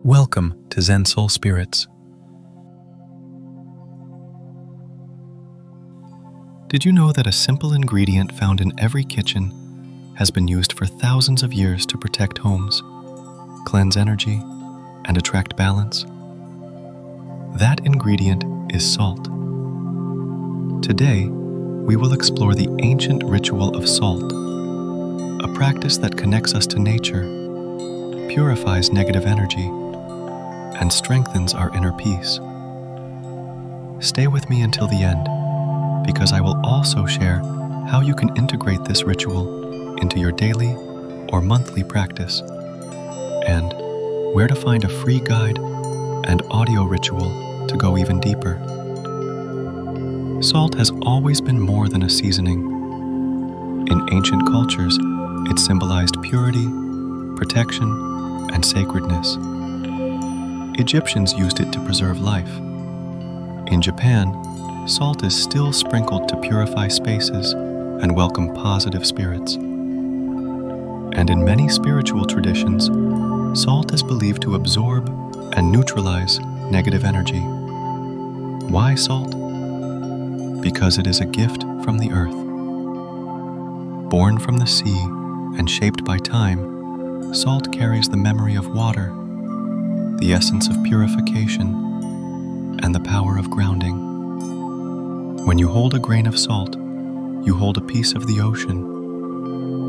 Welcome to ZenSoulSpirits. Did you know that a simple ingredient found in every kitchen has been used for thousands of years to protect homes, cleanse energy, and attract balance? That ingredient is salt. Today, we will explore the ancient ritual of salt, a practice that connects us to nature, purifies negative energy, and strengthens our inner peace. Stay with me until the end, because I will also share how you can integrate this ritual into your daily or monthly practice, and where to find a free guide and audio ritual to go even deeper. Salt has always been more than a seasoning. In ancient cultures, it symbolized purity, protection, and sacredness. Egyptians used it to preserve life. In Japan, salt is still sprinkled to purify spaces and welcome positive spirits. And in many spiritual traditions, salt is believed to absorb and neutralize negative energy. Why salt? Because it is a gift from the earth. Born from the sea and shaped by time, salt carries the memory of water, the essence of purification, and the power of grounding. When you hold a grain of salt, you hold a piece of the ocean,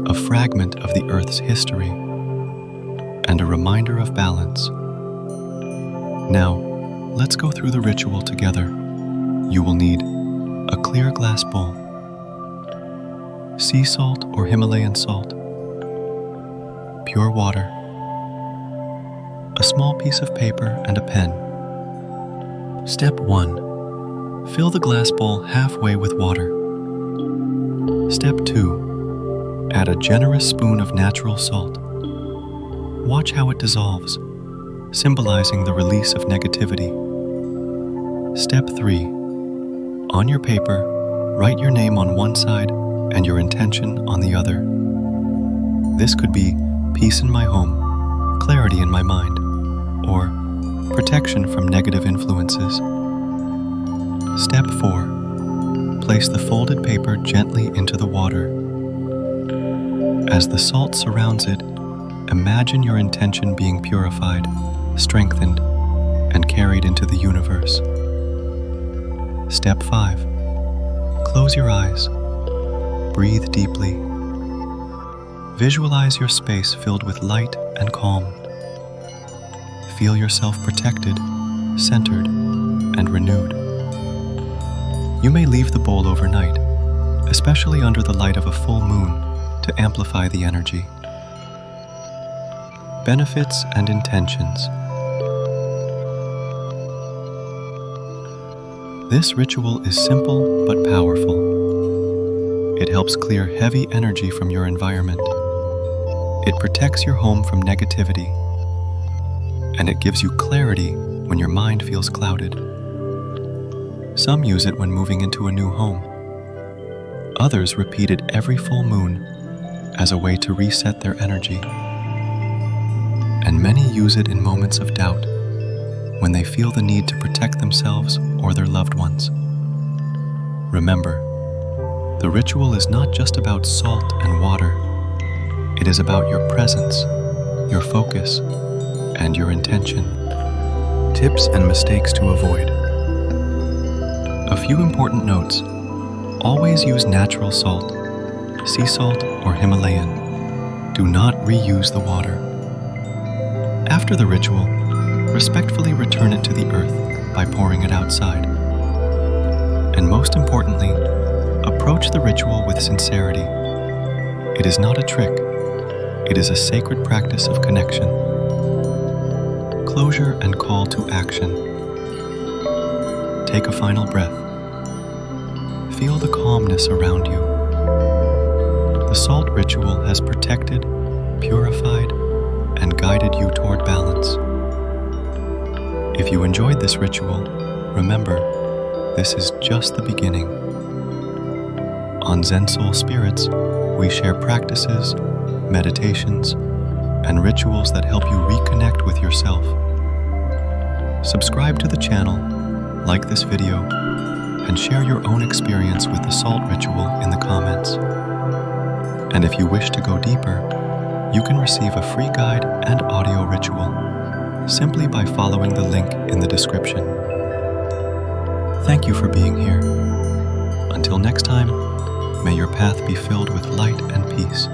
a fragment of the earth's history, and a reminder of balance. Now, let's go through the ritual together. You will need a clear glass bowl, sea salt or Himalayan salt, pure water, a small piece of paper and a pen. Step 1. Fill the glass bowl halfway with water. Step 2. Add a generous spoon of natural salt. Watch how it dissolves, symbolizing the release of negativity. Step 3. On your paper, write your name on one side and your intention on the other. This could be peace in my home, clarity in my mind, or protection from negative influences. Step 4. Place the folded paper gently into the water. As the salt surrounds it, imagine your intention being purified, strengthened, and carried into the universe. Step 5. Close your eyes. Breathe deeply. Visualize your space filled with light and calm. Feel yourself protected, centered, and renewed. You may leave the bowl overnight, especially under the light of a full moon, to amplify the energy. Benefits and intentions. This ritual is simple but powerful. It helps clear heavy energy from your environment. It protects your home from negativity, and it gives you clarity when your mind feels clouded. Some use it when moving into a new home. Others repeat it every full moon as a way to reset their energy. And many use it in moments of doubt, when they feel the need to protect themselves or their loved ones. Remember, the ritual is not just about salt and water. It is about your presence, your focus, and your intention. Tips and mistakes to avoid. A few important notes. Always use natural salt, sea salt or Himalayan. Do not reuse the water. After the ritual, respectfully return it to the earth by pouring it outside. And most importantly, approach the ritual with sincerity. It is not a trick. It is a sacred practice of connection. Closure and call to action. Take a final breath. Feel the calmness around you. The salt ritual has protected, purified, and guided you toward balance. If you enjoyed this ritual, remember, this is just the beginning. On ZenSoulSpirits, we share practices, meditations, and rituals that help you reconnect with yourself, Subscribe to the channel, like this video, and share your own experience with the salt ritual in the comments. And if you wish to go deeper, you can receive a free guide and audio ritual simply by following the link in the description. Thank you for being here. Until next time, may your path be filled with light and peace.